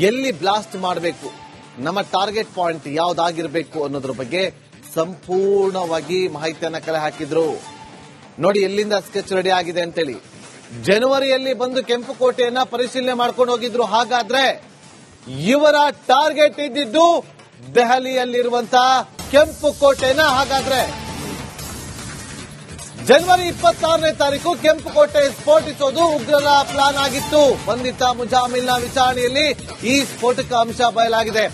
ಎಲ್ಲಿ ಬ್ಲಾಸ್ಟ್ ಮಾಡಬೇಕು, ನಮ್ಮ ಟಾರ್ಗೆಟ್ ಪಾಯಿಂಟ್ ಯಾವ್ದಾಗಿರ್ಬೇಕು ಅನ್ನೋದ್ರ ಬಗ್ಗೆ ಸಂಪೂರ್ಣವಾಗಿ ಮಾಹಿತಿಯನ್ನ ಕಲೆ ಹಾಕಿದ್ರು. ನೋಡಿ ಎಲ್ಲಿಂದ ಸ್ಕೆಚ್ ರೆಡಿ ಆಗಿದೆ ಅಂತೇಳಿ. ಜನವರಿಯಲ್ಲಿ ಬಂದು ಕೆಂಪುಕೋಟೆಯನ್ನ ಪರಿಶೀಲನೆ ಮಾಡ್ಕೊಂಡು ಹೋಗಿದ್ರು. ಹಾಗಾದ್ರೆ ಇವರ ಟಾರ್ಗೆಟ್ ಇದ್ದಿದ್ದು ದೆಹಲಿಯಲ್ಲಿರುವಂತಹ ಕೆಂಪುಕೋಟೆನ. ಹಾಗಾದ್ರೆ ಜನವರಿ 26ನೇ ತಾರೀಕು ಕೆಂಪುಕೋಟೆ ಸ್ಫೋಟಿಸೋದು ಉಗ್ರರ ಪ್ಲಾನ್ ಆಗಿತ್ತು. ಬಂಧಿತ ಮುಜಾಮಿಲ್ನ ವಿಚಾರಣೆಯಲ್ಲಿ ಈ ಸ್ಫೋಟಕ ಅಂಶ ಬಯಲಾಗಿದೆ.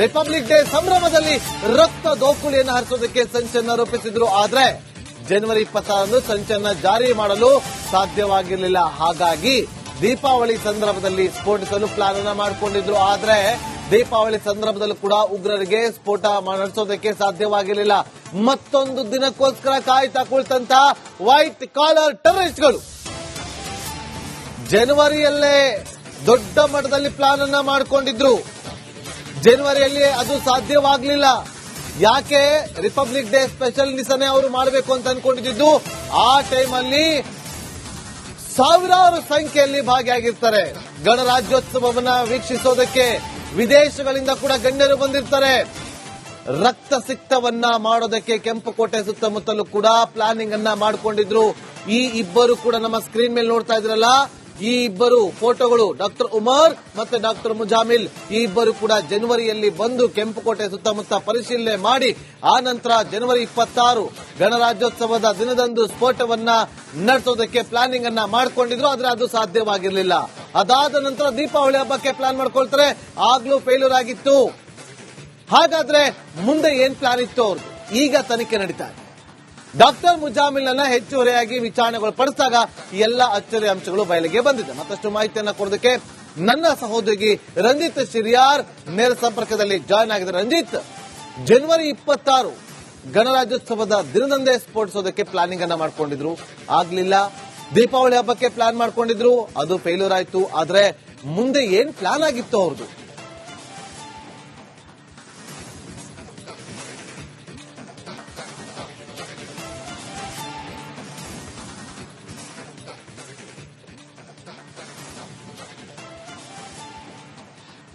ರಿಪಬ್ಲಿಕ್ ಡೇ ಸಂಭ್ರಮದಲ್ಲಿ ರಕ್ತ ದೋಕುಳಿಯನ್ನು ಹರಿಸೋದಕ್ಕೆ ಸಂಚನ್ನ ರೂಪಿಸಿದ್ರು. ಆದ್ರೆ ಜನವರಿ 26ರಂದು ಸಂಚನ್ನ ಜಾರಿ ಮಾಡಲು ಸಾಧ್ಯವಾಗಿರಲಿಲ್ಲ. ಹಾಗಾಗಿ ದೀಪಾವಳಿ ಸಂದರ್ಭದಲ್ಲಿ ಸ್ಫೋಟಿಸಲು ಪ್ಲಾನ್ ಅನ್ನ ಮಾಡಿಕೊಂಡಿದ್ರು. ಆದ್ರೆ ದೀಪಾವಳಿ ಸಂದರ್ಭದಲ್ಲೂ ಕೂಡ ಉಗ್ರರಿಗೆ ಸ್ಫೋಟ ನಡೆಸೋದಕ್ಕೆ ಸಾಧ್ಯವಾಗಿರಲಿಲ್ಲ. ಮತ್ತೊಂದು ದಿನಕ್ಕೋಸ್ಕರ ಕಾಯ್ತಾ ಕುಳಿತಂತ ವೈಟ್ ಕಾಲರ್ ಟೆರರಿಸ್ಟ್ಗಳು ಜನವರಿಯಲ್ಲೇ ದೊಡ್ಡ ಮಟ್ಟದಲ್ಲಿ ಪ್ಲಾನ್ ಅನ್ನ ಮಾಡಿಕೊಂಡಿದ್ರು. ಜನವರಿಯಲ್ಲಿ ಅದು ಸಾಧ್ಯವಾಗಲಿಲ್ಲ. ಯಾಕೆ? ರಿಪಬ್ಲಿಕ್ ಡೇ ಸ್ಪೆಷಲ್ ದಿವಸನೇ ಅವರು ಮಾಡಬೇಕು ಅಂತ ಅನ್ಕೊಂಡಿದ್ದು. ಆ ಟೈಮಲ್ಲಿ ಸಾವಿರಾರು ಸಂಖ್ಯೆಯಲ್ಲಿ ಭಾಗಿಯಾಗಿರ್ತಾರೆ. ಗಣರಾಜ್ಯೋತ್ಸವವನ್ನ ವೀಕ್ಷಿಸೋದಕ್ಕೆ ವಿದೇಶಗಳಿಂದ ಕೂಡ ಗಣ್ಯರು ಬಂದಿರ್ತಾರೆ. ರಕ್ತ ಸಿಕ್ತವನ್ನ ಮಾಡೋದಕ್ಕೆ ಕೆಂಪುಕೋಟೆ ಸುತ್ತಮುತ್ತಲೂ ಕೂಡ ಪ್ಲಾನಿಂಗ್ ಅನ್ನ ಮಾಡಿಕೊಂಡಿದ್ರು. ಈ ಇಬ್ಬರು ಕೂಡ ನಮ್ಮ ಸ್ಕ್ರೀನ್ ಮೇಲೆ ನೋಡ್ತಾ ಇದ್ರಲ್ಲ, ಈ ಇಬ್ಬರು ಫೋಟೋಗಳು ಡಾಕ್ಟರ್ ಉಮರ್ ಮತ್ತೆ ಡಾಕ್ಟರ್ ಮುಜಾಮಿಲ್. ಈ ಇಬ್ಬರು ಕೂಡ ಜನವರಿಯಲ್ಲಿ ಬಂದು ಕೆಂಪುಕೋಟೆ ಸುತ್ತಮುತ್ತ ಪರಿಶೀಲನೆ ಮಾಡಿ ಆ ನಂತರ ಜನವರಿ 26 ಗಣರಾಜ್ಯೋತ್ಸವದ ದಿನದಂದು ಸ್ಫೋಟವನ್ನ ನಡೆಸೋದಕ್ಕೆ ಪ್ಲಾನಿಂಗ್ ಅನ್ನ ಮಾಡಿಕೊಂಡಿದ್ರು. ಆದ್ರೆ ಅದು ಸಾಧ್ಯವಾಗಿರಲಿಲ್ಲ. ಅದಾದ ನಂತರ ದೀಪಾವಳಿ ಹಬ್ಬಕ್ಕೆ ಪ್ಲಾನ್ ಮಾಡ್ಕೊಳ್ತಾರೆ. ಆಗ್ಲೂ ಫೇಲ್ಯೂರ್ ಆಗಿತ್ತು. ಹಾಗಾದ್ರೆ ಮುಂದೆ ಏನ್ ಪ್ಲಾನ್ ಇತ್ತು ಅವ್ರದ್ದು? ಈಗ ತನಿಖೆ ನಡೀತಾ ಇದೆ. ಡಾಕ್ಟರ್ ಮುಜಾಮಿಲ್ ಅನ್ನ ಹೆಚ್ಚುವರಿಯಾಗಿ ವಿಚಾರಣೆಗಳು ಪಡಿಸಿದಾಗ ಎಲ್ಲ ಅಚ್ಚರಿ ಅಂಶಗಳು ಬಯಲಿಗೆ ಬಂದಿದೆ. ಮತ್ತಷ್ಟು ಮಾಹಿತಿಯನ್ನ ಕೊಡೋದಕ್ಕೆ ನನ್ನ ಸಹೋದರಿ ರಂಜಿತ್ ಶಿರಿಯಾರ್ ನೇರ ಸಂಪರ್ಕದಲ್ಲಿ ಜಾಯ್ನ್ ಆಗಿದ್ದಾರೆ. ರಂಜಿತ್, ಜನವರಿ 26 ಗಣರಾಜ್ಯೋತ್ಸವದ ದಿನದಂದೇ ಸ್ಫೋಟಿಸೋದಕ್ಕೆ ಪ್ಲಾನಿಂಗ್ ಅನ್ನ ಮಾಡ್ಕೊಂಡಿದ್ರು, ಆಗ್ಲಿಲ್ಲ. ದೀಪಾವಳಿ ಹಬ್ಬಕ್ಕೆ ಪ್ಲಾನ್ ಮಾಡ್ಕೊಂಡಿದ್ರು, ಅದು ಫೇಲ್ಯೂರ್ ಆಯ್ತು. ಆದ್ರೆ ಮುಂದೆ ಏನ್ ಪ್ಲಾನ್ ಆಗಿತ್ತು ಅವ್ರದ್ದು?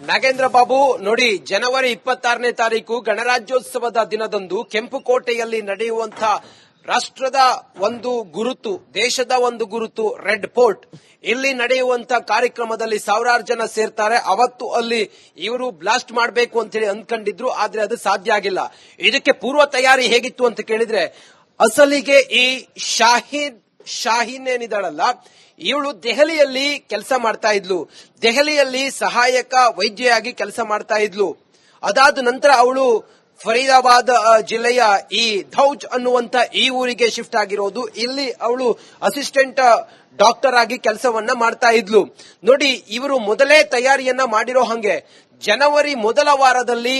ನಾಗೇಂದ್ರ ಬಾಬು, ನೋಡಿ, ಜನವರಿ 26ನೇ ತಾರೀಕು ಗಣರಾಜ್ಯೋತ್ಸವದ ದಿನದಂದು ಕೆಂಪುಕೋಟೆಯಲ್ಲಿ ನಡೆಯುವಂತಹ ರಾಷ್ಟ್ರದ ಒಂದು ಗುರುತು, ದೇಶದ ಒಂದು ಗುರುತು ರೆಡ್ ಫೋರ್ಟ್, ಇಲ್ಲಿ ನಡೆಯುವಂತಹ ಕಾರ್ಯಕ್ರಮದಲ್ಲಿ ಸಾವಿರಾರು ಜನ ಸೇರ್ತಾರೆ. ಅವತ್ತು ಅಲ್ಲಿ ಇವರು ಬ್ಲಾಸ್ಟ್ ಮಾಡಬೇಕು ಅಂತೇಳಿ ಅಂದ್ಕೊಂಡಿದ್ರು. ಆದ್ರೆ ಅದು ಸಾಧ್ಯ ಆಗಿಲ್ಲ. ಇದಕ್ಕೆ ಪೂರ್ವ ತಯಾರಿ ಹೇಗಿತ್ತು ಅಂತ ಕೇಳಿದ್ರೆ, ಅಸಲಿಗೆ ಈ ಶಾಹೀನ್ ಏನಿದ್ದಾಳಲ್ಲ, ಇವಳು ದೆಹಲಿಯಲ್ಲಿ ಕೆಲಸ ಮಾಡ್ತಾ ಇದ್ಲು. ದೆಹಲಿಯಲ್ಲಿ ಸಹಾಯಕ ವೈದ್ಯೆಯಾಗಿ ಕೆಲಸ ಮಾಡ್ತಾ ಇದ್ಲು. ಅದಾದ ನಂತರ ಅವಳು ಫರೀದಾಬಾದ್ ಜಿಲ್ಲೆಯ ಈ ಧೌಜ್ ಅನ್ನುವಂತ ಈ ಊರಿಗೆ ಶಿಫ್ಟ್ ಆಗಿರೋದು. ಇಲ್ಲಿ ಅವಳು ಅಸಿಸ್ಟೆಂಟ್ ಡಾಕ್ಟರ್ ಆಗಿ ಕೆಲಸವನ್ನ ಮಾಡ್ತಾ ಇದ್ಲು. ನೋಡಿ, ಇವರು ಮೊದಲೇ ತಯಾರಿಯನ್ನ ಮಾಡಿರೋ ಹಂಗೆ ಜನವರಿ ಮೊದಲ ವಾರದಲ್ಲಿ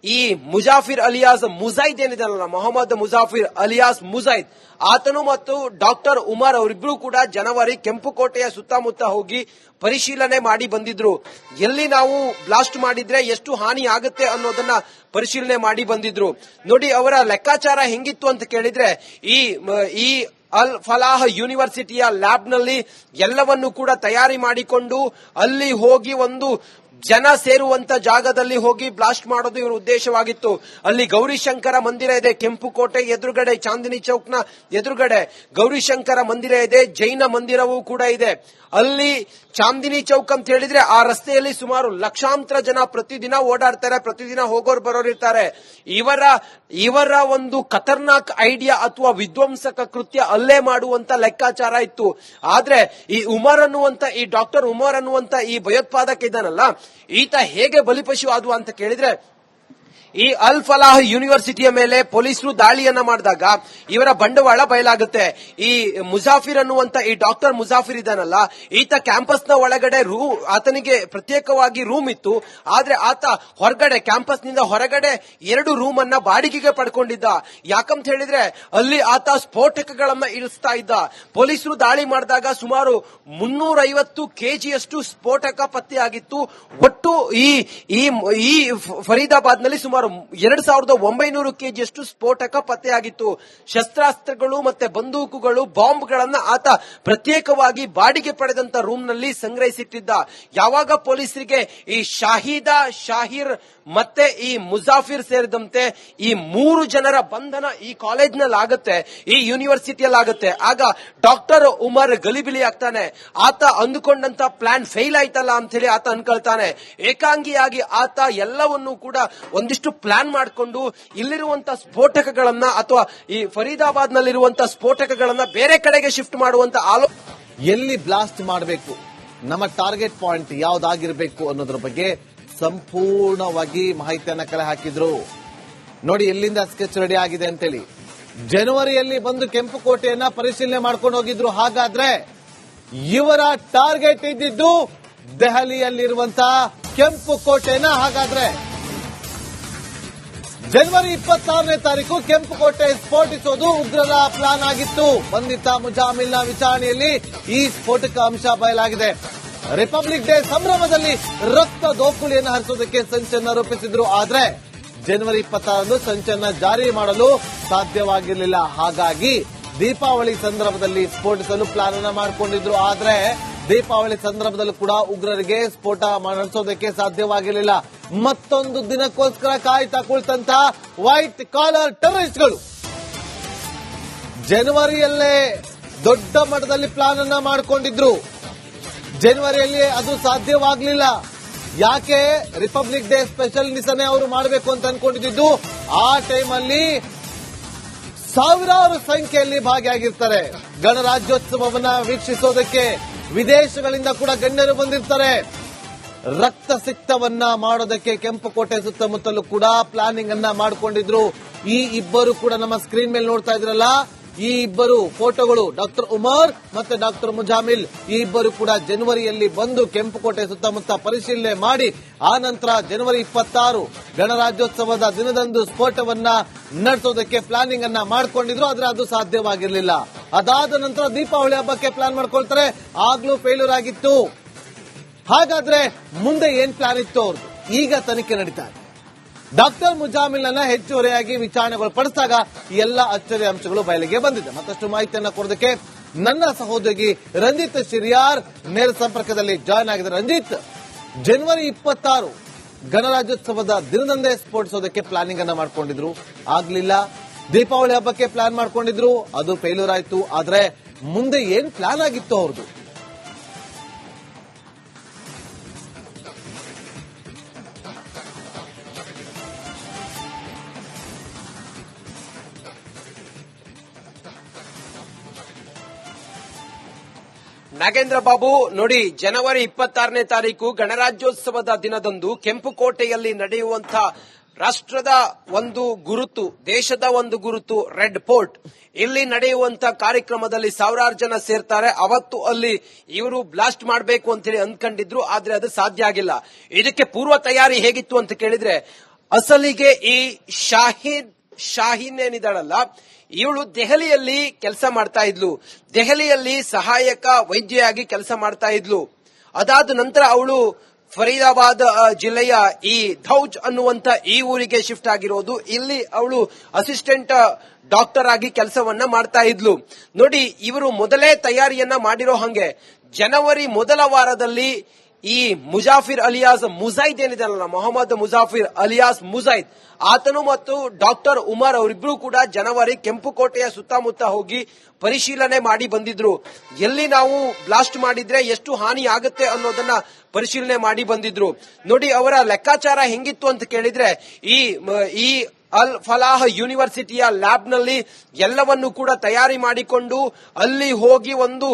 ಈ ಮುಜಾಫಿರ್ ಅಲಿಯಾಸ್ ಮುಜೈದ್ ಏನಿದಾರಲ್ಲ, ಮೊಹಮ್ಮದ್ ಮುಜಾಫಿರ್ ಅಲಿಯಾಸ್ ಮುಜೈದ್, ಆತನು ಮತ್ತು ಡಾಕ್ಟರ್ ಉಮರ್ ಅವರಿಬ್ರು ಕೂಡ ಜನವರಿ ಕೆಂಪುಕೋಟೆಯ ಸುತ್ತಮುತ್ತ ಹೋಗಿ ಪರಿಶೀಲನೆ ಮಾಡಿ ಬಂದಿದ್ರು. ಎಲ್ಲಿ ನಾವು ಬ್ಲಾಸ್ಟ್ ಮಾಡಿದ್ರೆ ಎಷ್ಟು ಹಾನಿ ಆಗುತ್ತೆ ಅನ್ನೋದನ್ನ ಪರಿಶೀಲನೆ ಮಾಡಿ ಬಂದಿದ್ರು. ನೋಡಿ, ಅವರ ಲೆಕ್ಕಾಚಾರ ಹೆಂಗಿತ್ತು ಅಂತ ಕೇಳಿದ್ರೆ, ಈ ಅಲ್ ಫಲಾಹ್ ಯೂನಿವರ್ಸಿಟಿಯ ಲ್ಯಾಬ್ನಲ್ಲಿ ಎಲ್ಲವನ್ನು ಕೂಡ ತಯಾರಿ ಮಾಡಿಕೊಂಡು ಅಲ್ಲಿ ಹೋಗಿ ಒಂದು ಜನ ಸೇರುವಂತ ಜಾಗದಲ್ಲಿ ಹೋಗಿ ಬ್ಲಾಸ್ಟ್ ಮಾಡೋದು ಇವರ ಉದ್ದೇಶವಾಗಿತ್ತು. ಅಲ್ಲಿ ಗೌರಿಶಂಕರ ಮಂದಿರ ಇದೆ, ಕೆಂಪುಕೋಟೆ ಎದುರುಗಡೆ, ಚಾಂದಿನಿ ಚೌಕ್ನ ಎದುರುಗಡೆ ಗೌರಿಶಂಕರ ಮಂದಿರ ಇದೆ, ಜೈನ ಮಂದಿರವೂ ಕೂಡ ಇದೆ. ಅಲ್ಲಿ ಚಾಂದಿನಿ ಚೌಕ್ ಅಂತ ಹೇಳಿದ್ರೆ ಆ ರಸ್ತೆಯಲ್ಲಿ ಸುಮಾರು ಲಕ್ಷಾಂತರ ಜನ ಪ್ರತಿದಿನ ಓಡಾಡ್ತಾರೆ, ಪ್ರತಿದಿನ ಹೋಗೋರು ಬರೋರು ಇರ್ತಾರೆ. ಇವರ ಒಂದು ಖತರ್ನಾಕ್ ಐಡಿಯಾ ಅಥವಾ ವಿಧ್ವಂಸಕ ಕೃತ್ಯ ಅಲ್ಲೇ ಮಾಡುವಂತ ಲೆಕ್ಕಾಚಾರ ಇತ್ತು. ಆದ್ರೆ ಈ ಉಮರ್ ಅನ್ನುವಂತ, ಈ ಡಾಕ್ಟರ್ ಉಮರ್ ಅನ್ನುವಂತ ಈ ಭಯೋತ್ಪಾದಕ ಇದ್ದಾನಲ್ಲ, ಈತ ಹೇಗೆ ಬಲಿಪಶು ಆದ್ವ ಅಂತ ಕೇಳಿದ್ರೆ, ಈ ಅಲ್ ಫಲಾಹ್ ಯೂನಿವರ್ಸಿಟಿಯ ಮೇಲೆ ಪೊಲೀಸರು ದಾಳಿಯನ್ನ ಮಾಡಿದಾಗ ಇವರ ಬಂಡವಾಳ ಬಯಲಾಗುತ್ತೆ. ಈ ಮುಜಾಫಿರ್ ಅನ್ನುವಂತ ಈ ಡಾಕ್ಟರ್ ಮುಜಾಫಿರ್ ಇದ್ದಾನಲ್ಲ, ಈತ ಕ್ಯಾಂಪಸ್ನ ಒಳಗಡೆ ಆತನಿಗೆ ಪ್ರತ್ಯೇಕವಾಗಿ ರೂಮ್ ಇತ್ತು. ಆದ್ರೆ ಆತ ಹೊರಗಡೆ, ಕ್ಯಾಂಪಸ್ನಿಂದ ಹೊರಗಡೆ 2 ರೂಮ್ ಅನ್ನ ಬಾಡಿಗೆಗೆ ಪಡ್ಕೊಂಡಿದ್ದ. ಯಾಕಂತ ಹೇಳಿದ್ರೆ ಅಲ್ಲಿ ಆತ ಸ್ಫೋಟಕಗಳನ್ನ ಇಳಿಸ್ತಾ ಇದ್ದ. ಪೊಲೀಸರು ದಾಳಿ ಮಾಡಿದಾಗ ಸುಮಾರು 350 ಕೆಜಿಯಷ್ಟು ಸ್ಫೋಟಕ ಪತ್ತೆಯಾಗಿತ್ತು. ಒಟ್ಟು ಈ ಫರೀದಾಬಾದ್ನಲ್ಲಿ ಸುಮಾರು ಸುಮಾರು 2900 ಕೆಜಿಯಷ್ಟು ಸ್ಫೋಟಕ ಪತ್ತೆಯಾಗಿತ್ತು. ಶಸ್ತ್ರಾಸ್ತ್ರಗಳು ಮತ್ತೆ ಬಂದೂಕುಗಳು, ಬಾಂಬ್ಗಳನ್ನ ಆತ ಪ್ರತ್ಯೇಕವಾಗಿ ಬಾಡಿಗೆ ಪಡೆದಂತ ರೂಮ್ ನಲ್ಲಿ ಸಂಗ್ರಹಿಸಿಟ್ಟಿದ್ದ. ಯಾವಾಗ ಪೊಲೀಸರಿಗೆ ಈ ಶಾಹಿರ್ ಮತ್ತೆ ಈ ಮುಜಾಫಿರ್ ಸೇರಿದಂತೆ ಈ 3 ಜನರ ಬಂಧನ ಈ ಕಾಲೇಜ್ನಲ್ಲಿ ಆಗುತ್ತೆ, ಈ ಯೂನಿವರ್ಸಿಟಿಯಲ್ಲಿ ಆಗುತ್ತೆ, ಆಗ ಡಾಕ್ಟರ್ ಉಮರ್ ಗಲಿಬಿಲಿ ಆಗ್ತಾನೆ. ಆತ ಅಂದುಕೊಂಡಂತ ಪ್ಲಾನ್ ಫೇಲ್ ಆಯ್ತಲ್ಲ ಅಂತ ಹೇಳಿ ಆತ ಅನ್ಕೊಳ್ತಾನೆ. ಏಕಾಂಗಿಯಾಗಿ ಆತ ಎಲ್ಲವನ್ನೂ ಕೂಡ ಒಂದಿಷ್ಟು ಪ್ಲಾನ್ ಮಾಡಿಕೊಂಡು ಇಲ್ಲಿರುವಂತಹ ಸ್ಫೋಟಕಗಳನ್ನ ಅಥವಾ ಈ ಫರೀದಾಬಾದ್ ನಲ್ಲಿರುವಂತಹ ಸ್ಫೋಟಕಗಳನ್ನ ಬೇರೆ ಕಡೆಗೆ ಶಿಫ್ಟ್ ಮಾಡುವಂತ ಎಲ್ಲಿ ಬ್ಲಾಸ್ಟ್ ಮಾಡಬೇಕು, ನಮ್ಮ ಟಾರ್ಗೆಟ್ ಪಾಯಿಂಟ್ ಯಾವ್ದಾಗಿರ್ಬೇಕು ಅನ್ನೋದ್ರ ಬಗ್ಗೆ ಸಂಪೂರ್ಣವಾಗಿ ಮಾಹಿತಿಯನ್ನ ಕಲೆ ಹಾಕಿದ್ರು. ನೋಡಿ ಎಲ್ಲಿಂದ ಸ್ಕೆಚ್ ರೆಡಿ ಆಗಿದೆ ಅಂತೇಳಿ. ಜನವರಿಯಲ್ಲಿ ಬಂದು ಕೆಂಪುಕೋಟೆಯನ್ನ ಪರಿಶೀಲನೆ ಮಾಡ್ಕೊಂಡು ಹೋಗಿದ್ರು. ಹಾಗಾದ್ರೆ ಇವರ ಟಾರ್ಗೆಟ್ ಇದ್ದಿದ್ದು ದೆಹಲಿಯಲ್ಲಿರುವಂತಹ ಕೆಂಪುಕೋಟೆನ. ಹಾಗಾದ್ರೆ ಜನವರಿ 26ನೇ ತಾರೀಕು ಕೆಂಪುಕೋಟೆ ಸ್ಫೋಟಿಸೋದು ಉಗ್ರರ ಪ್ಲಾನ್ ಆಗಿತ್ತು. ಬಂಧಿತ ಮುಜಾಮಿಲ್ನ ವಿಚಾರಣೆಯಲ್ಲಿ ಈ ಸ್ಫೋಟಕ ಅಂಶ ಬಯಲಾಗಿದೆ. ರಿಪಬ್ಲಿಕ್ ಡೇ ಸಂಭ್ರಮದಲ್ಲಿ ರಕ್ತ ದೋಕುಳಿಯನ್ನು ಹರಿಸೋದಕ್ಕೆ ಸಂಚನ್ನ ರೂಪಿಸಿದ್ರು. ಆದ್ರೆ ಜನವರಿ 26ರಂದು ಸಂಚನ್ನ ಜಾರಿ ಮಾಡಲು ಸಾಧ್ಯವಾಗಿರಲಿಲ್ಲ. ಹಾಗಾಗಿ ದೀಪಾವಳಿ ಸಂದರ್ಭದಲ್ಲಿ ಸ್ಫೋಟಿಸಲು ಪ್ಲಾನ್ ಅನ್ನ ಮಾಡಿಕೊಂಡಿದ್ರು. ಆದ್ರೆ ದೀಪಾವಳಿ ಸಂದರ್ಭದಲ್ಲೂ ಕೂಡ ಉಗ್ರರಿಗೆ ಸ್ಫೋಟ ನಡೆಸೋದಕ್ಕೆ ಸಾಧ್ಯವಾಗಿರಲಿಲ್ಲ. ಮತ್ತೊಂದು ದಿನಕ್ಕೋಸ್ಕರ ಕಾಯ್ತಾ ಕುಳಿತಂತ ವೈಟ್ ಕಾಲರ್ ಟೆರರಿಸ್ಟ್ಗಳು ಜನವರಿಯಲ್ಲೇ ದೊಡ್ಡ ಮಟ್ಟದಲ್ಲಿ ಪ್ಲಾನ್ ಅನ್ನ ಮಾಡಿಕೊಂಡಿದ್ರು. ಜನವರಿಯಲ್ಲಿ ಅದು ಸಾಧ್ಯವಾಗಲಿಲ್ಲ. ಯಾಕೆ? ರಿಪಬ್ಲಿಕ್ ಡೇ ಸ್ಪೆಷಲ್ ನಿಸನೆ ಅವರು ಮಾಡಬೇಕು ಅಂತ ಅನ್ಕೊಂಡಿದ್ದು. ಆ ಟೈಮಲ್ಲಿ ಸಾವಿರಾರು ಸಂಖ್ಯೆಯಲ್ಲಿ ಭಾಗಿಯಾಗಿರ್ತಾರೆ. ಗಣರಾಜ್ಯೋತ್ಸವವನ್ನ ವೀಕ್ಷಿಸೋದಕ್ಕೆ ವಿದೇಶಗಳಿಂದ ಕೂಡ ಗಣ್ಯರು ಬಂದಿರ್ತಾರೆ. ರಕ್ತಸಿಕ್ತವನ್ನ ಮಾಡೋದಕ್ಕೆ ಕೆಂಪುಕೋಟೆ ಸುತ್ತಮುತ್ತಲೂ ಕೂಡ ಪ್ಲಾನಿಂಗ್ ಅನ್ನ ಮಾಡಿಕೊಂಡಿದ್ರು. ಈ ಇಬ್ಬರು ಕೂಡ ನಮ್ಮ ಸ್ಕ್ರೀನ್ ಮೇಲೆ ನೋಡ್ತಾ ಇದ್ರಲ್ಲ, ಈ ಇಬ್ಬರು ಫೋಟೋಗಳು ಡಾಕ್ಟರ್ ಉಮರ್ ಮತ್ತೆ ಡಾಕ್ಟರ್ ಮುಜಾಮಿಲ್, ಈ ಇಬ್ಬರು ಕೂಡ ಜನವರಿಯಲ್ಲಿ ಬಂದು ಕೆಂಪುಕೋಟೆ ಸುತ್ತಮುತ್ತ ಪರಿಶೀಲನೆ ಮಾಡಿ ಆ ನಂತರ ಜನವರಿ 26 ಗಣರಾಜ್ಯೋತ್ಸವದ ದಿನದಂದು ಸ್ಫೋಟವನ್ನ ನಡೆಸೋದಕ್ಕೆ ಪ್ಲಾನಿಂಗ್ ಅನ್ನ ಮಾಡ್ಕೊಂಡಿದ್ರು. ಆದ್ರೆ ಅದು ಸಾಧ್ಯವಾಗಿರಲಿಲ್ಲ. ಅದಾದ ನಂತರ ದೀಪಾವಳಿ ಹಬ್ಬಕ್ಕೆ ಪ್ಲಾನ್ ಮಾಡ್ಕೊಳ್ತಾರೆ. ಆಗ್ಲೂ ಫೇಲ್ಯೂರ್ ಆಗಿತ್ತು. ಹಾಗಾದ್ರೆ ಮುಂದೆ ಏನ್ ಪ್ಲಾನ್ ಇತ್ತು ಅವ್ರದ್ದು? ಈಗ ತನಿಖೆ ನಡೀತಾ ಇದೆ. ಡಾಕ್ಟರ್ ಮುಜಾಮಿಲ್ ಅನ್ನ ಹೆಚ್ಚುವರಿಯಾಗಿ ವಿಚಾರಣೆಗಳು ಪಡಿಸಿದಾಗ ಎಲ್ಲ ಅಚ್ಚರಿಯ ಅಂಶಗಳು ಬಯಲಿಗೆ ಬಂದಿದೆ. ಮತ್ತಷ್ಟು ಮಾಹಿತಿಯನ್ನ ಕೊಡೋದಕ್ಕೆ ನನ್ನ ಸಹೋದರಿ ರಂಜಿತ್ ಶಿರಿಯಾರ್ ನೇರ ಸಂಪರ್ಕದಲ್ಲಿ ಜಾಯ್ನ್ ಆಗಿದ್ದಾರೆ. ರಂಜಿತ್, ಜನವರಿ 26 ಗಣರಾಜ್ಯೋತ್ಸವದ ದಿನದಂದೇ ಸ್ಫೋಟಿಸೋದಕ್ಕೆ ಪ್ಲಾನಿಂಗ್ ಅನ್ನ ಮಾಡ್ಕೊಂಡಿದ್ರು, ಆಗ್ಲಿಲ್ಲ. ದೀಪಾವಳಿ ಹಬ್ಬಕ್ಕೆ ಪ್ಲಾನ್ ಮಾಡ್ಕೊಂಡಿದ್ರು, ಅದು ಫೇಲ್ಯೂರ್ ಆಯ್ತು. ಆದ್ರೆ ಮುಂದೆ ಏನ್ ಪ್ಲಾನ್ ಆಗಿತ್ತು ಅವ್ರದ್ದು? ನಾಗೇಂದ್ರ ಬಾಬು, ನೋಡಿ ಜನವರಿ 26ನೇ ತಾರೀಕು ಗಣರಾಜ್ಯೋತ್ಸವದ ದಿನದಂದು ಕೆಂಪುಕೋಟೆಯಲ್ಲಿ ನಡೆಯುವಂತಹ ರಾಷ್ಟ್ರದ ಒಂದು ಗುರುತು, ದೇಶದ ಒಂದು ಗುರುತು ರೆಡ್ ಫೋರ್ಟ್, ಇಲ್ಲಿ ನಡೆಯುವಂತ ಕಾರ್ಯಕ್ರಮದಲ್ಲಿ ಸಾವಿರಾರು ಜನ ಸೇರ್ತಾರೆ. ಅವತ್ತು ಅಲ್ಲಿ ಇವರು ಬ್ಲಾಸ್ಟ್ ಮಾಡಬೇಕು ಅಂತೇಳಿ ಅಂದ್ಕೊಂಡಿದ್ರು, ಆದ್ರೆ ಅದು ಸಾಧ್ಯ ಆಗಿಲ್ಲ. ಇದಕ್ಕೆ ಪೂರ್ವ ತಯಾರಿ ಹೇಗಿತ್ತು ಅಂತ ಕೇಳಿದ್ರೆ, ಅಸಲಿಗೆ ಈ ಶಾಹೀನ್ ಏನಿದ್ದಾಳಲ್ಲ, ಇವಳು ದೆಹಲಿಯಲ್ಲಿ ಕೆಲಸ ಮಾಡ್ತಾ ಇದ್ಲು. ದೆಹಲಿಯಲ್ಲಿ ಸಹಾಯಕ ವೈದ್ಯೆಯಾಗಿ ಕೆಲಸ ಮಾಡ್ತಾ ಇದ್ಲು. ಅದಾದ ನಂತರ ಅವಳು ಫರೀದಾಬಾದ್ ಜಿಲ್ಲೆಯ ಈ ಧೌಜ್ ಅನ್ನುವಂತ ಈ ಊರಿಗೆ ಶಿಫ್ಟ್ ಆಗಿರೋದು. ಇಲ್ಲಿ ಅವಳು ಅಸಿಸ್ಟೆಂಟ್ ಡಾಕ್ಟರ್ ಆಗಿ ಕೆಲಸವನ್ನ ಮಾಡ್ತಾ ಇದ್ಲು. ನೋಡಿ, ಇವರು ಮೊದಲೇ ತಯಾರಿಯನ್ನ ಮಾಡಿರೋ ಹಂಗೆ ಜನವರಿ ಮೊದಲ ವಾರದಲ್ಲಿ ಈ ಮುಜಾಫಿರ್ ಅಲಿಯಾಸ್ ಮುಜೈದ್ ಏನಿದಾನಲ್ಲ, ಮೊಹಮ್ಮದ್ ಮುಜಾಫಿರ್ ಅಲಿಯಾಸ್ ಮುಜೈದ್, ಆತನು ಮತ್ತು ಡಾಕ್ಟರ್ ಉಮರ್ ಅವರಿಬ್ರು ಕೂಡ ಜನವರಿ ಕೆಂಪುಕೋಟೆಯ ಸುತ್ತಮುತ್ತ ಹೋಗಿ ಪರಿಶೀಲನೆ ಮಾಡಿ ಬಂದಿದ್ರು. ಎಲ್ಲಿ ನಾವು ಬ್ಲಾಸ್ಟ್ ಮಾಡಿದ್ರೆ ಎಷ್ಟು ಹಾನಿ ಆಗುತ್ತೆ ಅನ್ನೋದನ್ನ ಪರಿಶೀಲನೆ ಮಾಡಿ ಬಂದಿದ್ರು. ನೋಡಿ, ಅವರ ಲೆಕ್ಕಾಚಾರ ಹೆಂಗಿತ್ತು ಅಂತ ಕೇಳಿದ್ರೆ, ಈ ಅಲ್ ಫಲಾಹ್ ಯೂನಿವರ್ಸಿಟಿಯ ಲ್ಯಾಬ್ ನಲ್ಲಿ ಎಲ್ಲವನ್ನು ಕೂಡ ತಯಾರಿ ಮಾಡಿಕೊಂಡು ಅಲ್ಲಿ ಹೋಗಿ ಒಂದು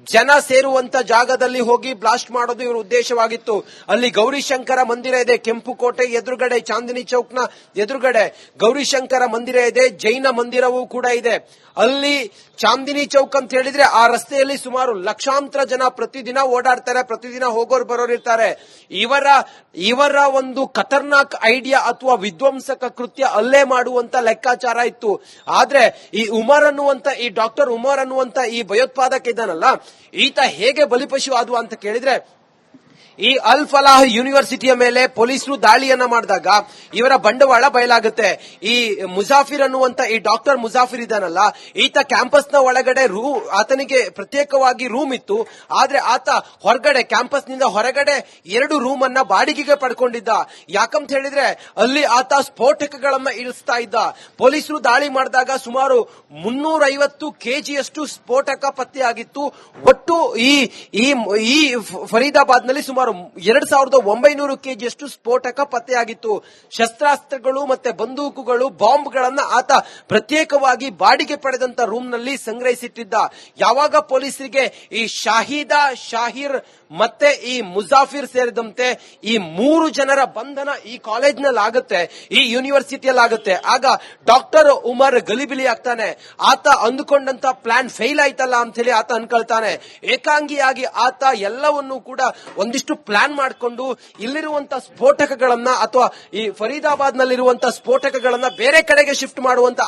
ಜನ ಸೇರುವಂತ ಜಾಗದಲ್ಲಿ ಹೋಗಿ ಬ್ಲಾಸ್ಟ್ ಮಾಡೋದು ಇವರ ಉದ್ದೇಶವಾಗಿತ್ತು. ಅಲ್ಲಿ ಗೌರಿಶಂಕರ ಮಂದಿರ ಇದೆ, ಕೆಂಪುಕೋಟೆ ಎದುರುಗಡೆ, ಚಾಂದಿನಿ ಚೌಕ್ನ ಎದುರುಗಡೆ ಗೌರಿಶಂಕರ ಮಂದಿರ ಇದೆ, ಜೈನ ಮಂದಿರವೂ ಕೂಡ ಇದೆ. ಅಲ್ಲಿ ಚಾಂದಿನಿ ಚೌಕ್ ಅಂತ ಹೇಳಿದ್ರೆ ಆ ರಸ್ತೆಯಲ್ಲಿ ಸುಮಾರು ಲಕ್ಷಾಂತರ ಜನ ಪ್ರತಿದಿನ ಓಡಾಡ್ತಾರೆ, ಪ್ರತಿದಿನ ಹೋಗೋರು ಬರೋರು ಇರ್ತಾರೆ. ಇವರ ಒಂದು ಖತರ್ನಾಕ್ ಐಡಿಯಾ ಅಥವಾ ವಿಧ್ವಂಸಕ ಕೃತ್ಯ ಅಲ್ಲೇ ಮಾಡುವಂತ ಲೆಕ್ಕಾಚಾರ ಇತ್ತು. ಆದ್ರೆ ಈ ಉಮರ್ ಅನ್ನುವಂತ ಈ ಡಾಕ್ಟರ್ ಉಮರ್ ಅನ್ನುವಂತ ಈ ಭಯೋತ್ಪಾದಕ ಇದ್ದಾನಲ್ಲ, ಈತ ಹೇಗೆ ಬಲಿಪಶು ಆದ್ವ ಅಂತ ಕೇಳಿದ್ರೆ, ಈ ಅಲ್ ಫಲಾಹ್ ಯೂನಿವರ್ಸಿಟಿಯ ಮೇಲೆ ಪೊಲೀಸರು ದಾಳಿಯನ್ನ ಮಾಡಿದಾಗ ಇವರ ಬಂಡವಾಳ ಬಯಲಾಗುತ್ತೆ. ಈ ಮುಜಾಫಿರ್ ಅನ್ನುವಂತ ಈ ಡಾಕ್ಟರ್ ಮುಜಾಫಿರ್ ಇದಾನಲ್ಲ, ಈತ ಕ್ಯಾಂಪಸ್ ನ ಒಳಗಡೆ ಆತನಿಗೆ ಪ್ರತ್ಯೇಕವಾಗಿ ರೂಮ್ ಇತ್ತು. ಆದ್ರೆ ಆತ ಹೊರಗಡೆ ಕ್ಯಾಂಪಸ್ ನಿಂದ ಹೊರಗಡೆ 2 ರೂಮ್ ಅನ್ನ ಬಾಡಿಗೆಗೆ ಪಡ್ಕೊಂಡಿದ್ದ. ಯಾಕಂತ ಹೇಳಿದ್ರೆ ಅಲ್ಲಿ ಆತ ಸ್ಫೋಟಕಗಳನ್ನ ಇಳಿಸ್ತಾ ಇದ್ದ. ಪೊಲೀಸರು ದಾಳಿ ಮಾಡಿದಾಗ ಸುಮಾರು 350 ಕೆಜಿಯಷ್ಟು ಸ್ಫೋಟಕ ಪತ್ತೆಯಾಗಿತ್ತು. ಒಟ್ಟು ಈ ಫರೀದಾಬಾದ್ ನಲ್ಲಿ ಸುಮಾರು 2900 ಕೆಜಿಯಷ್ಟು ಸ್ಫೋಟಕ ಪತ್ತೆಯಾಗಿತ್ತು. ಶಸ್ತ್ರಾಸ್ತ್ರಗಳು ಮತ್ತೆ ಬಂದೂಕುಗಳು, ಬಾಂಬ್ಗಳನ್ನ ಆತ ಪ್ರತ್ಯೇಕವಾಗಿ ಬಾಡಿಗೆ ಪಡೆದಂತ ರೂಮ್ ನಲ್ಲಿ ಸಂಗ್ರಹಿಸಿಟ್ಟಿದ್ದ. ಯಾವಾಗ ಪೊಲೀಸರಿಗೆ ಈ ಶಾಹಿರ್ ಮತ್ತೆ ಈ ಮುಜಾಫಿರ್ ಸೇರಿದಂತೆ ಈ 3 ಜನರ ಬಂಧನ ಈ ಕಾಲೇಜ್ನಲ್ಲಿ ಆಗುತ್ತೆ, ಈ ಯೂನಿವರ್ಸಿಟಿಯಲ್ಲಿ ಆಗುತ್ತೆ, ಆಗ ಡಾಕ್ಟರ್ ಉಮರ್ ಗಲಿಬಿಲಿ ಆಗ್ತಾನೆ. ಆತ ಅಂದುಕೊಂಡಂತ ಪ್ಲಾನ್ ಫೇಲ್ ಆಯ್ತಲ್ಲ ಅಂತ ಹೇಳಿ ಆತ ಅನ್ಕೊಳ್ತಾನೆ. ಏಕಾಂಗಿಯಾಗಿ ಆತ ಎಲ್ಲವನ್ನೂ ಕೂಡ ಒಂದಿಷ್ಟು ಪ್ಲಾನ್ ಮಾಡಿಕೊಂಡು ಇಲ್ಲಿರುವಂತಹ ಸ್ಫೋಟಕಗಳನ್ನ ಅಥವಾ ಈ ಫರೀದಾಬಾದ್ ನಲ್ಲಿರುವಂತಹ ಸ್ಫೋಟಕಗಳನ್ನ ಬೇರೆ ಕಡೆಗೆ ಶಿಫ್ಟ್ ಮಾಡುವಂತ